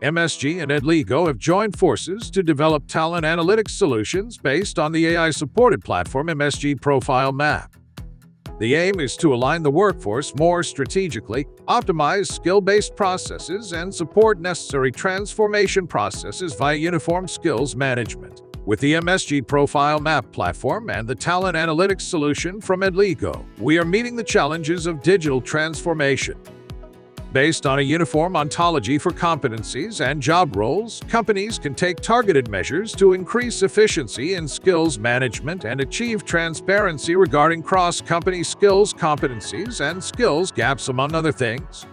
MSG and Edligo have joined forces to develop talent analytics solutions based on the AI-supported platform msg.ProfileMap. The aim is to align the workforce more strategically, optimize skill-based processes, and support necessary transformation processes via uniform skills management. With the msg.ProfileMap platform and the talent analytics solution from Edligo, we are meeting the challenges of digital transformation. Based on a uniform ontology for competencies and job roles, companies can take targeted measures to increase efficiency in skills management and achieve transparency regarding cross-company skills competencies and skills gaps, among other things.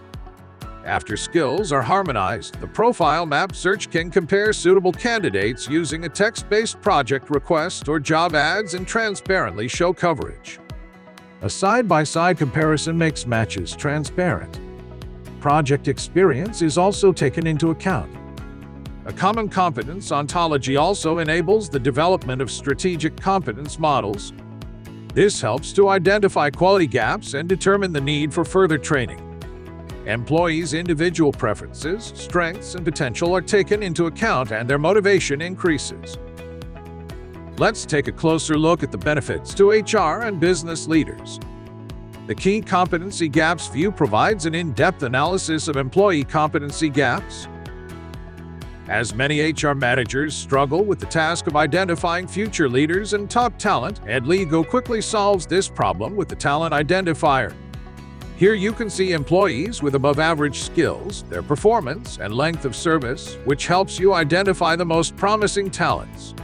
After skills are harmonized, the Profile Map search can compare suitable candidates using a text-based project request or job ads and transparently show coverage. A side-by-side comparison makes matches transparent. Project experience is also taken into account. A common competence ontology also enables the development of strategic competence models. This helps to identify quality gaps and determine the need for further training. Employees' individual preferences, strengths, and potential are taken into account, and their motivation increases. Let's take a closer look at the benefits to HR and business leaders. The Key Competency Gaps view provides an in-depth analysis of employee competency gaps. As many HR managers struggle with the task of identifying future leaders and top talent, Edligo quickly solves this problem with the Talent Identifier. Here you can see employees with above-average skills, their performance, and length of service, which helps you identify the most promising talents.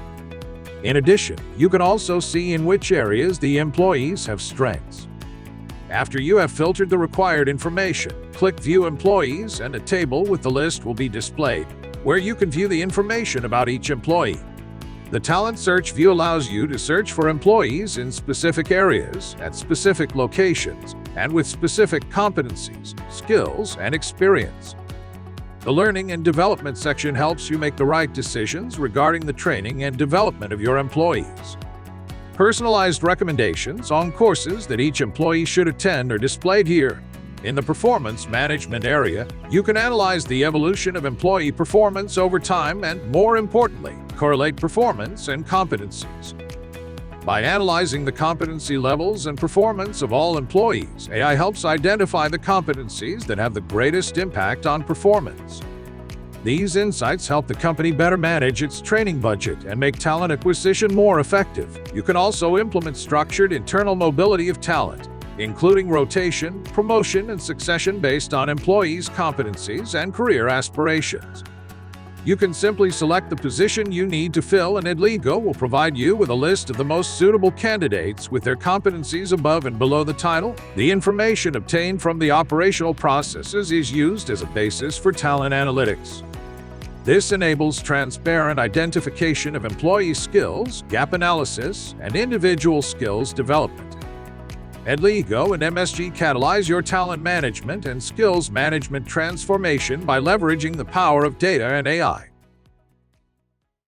In addition, you can also see in which areas the employees have strengths. After you have filtered the required information, click View Employees and a table with the list will be displayed, where you can view the information about each employee. The Talent Search view allows you to search for employees in specific areas, at specific locations, and with specific competencies, skills, and experience. The Learning and Development section helps you make the right decisions regarding the training and development of your employees. Personalized recommendations on courses that each employee should attend are displayed here. In the Performance Management area, you can analyze the evolution of employee performance over time and, more importantly, correlate performance and competencies. By analyzing the competency levels and performance of all employees, AI helps identify the competencies that have the greatest impact on performance. These insights help the company better manage its training budget and make talent acquisition more effective. You can also implement structured internal mobility of talent, including rotation, promotion, and succession based on employees' competencies and career aspirations. You can simply select the position you need to fill, and Edligo will provide you with a list of the most suitable candidates with their competencies above and below the title. The information obtained from the operational processes is used as a basis for talent analytics. This enables transparent identification of employee skills, gap analysis, and individual skills development. Edligo and MSG catalyze your talent management and skills management transformation by leveraging the power of data and AI.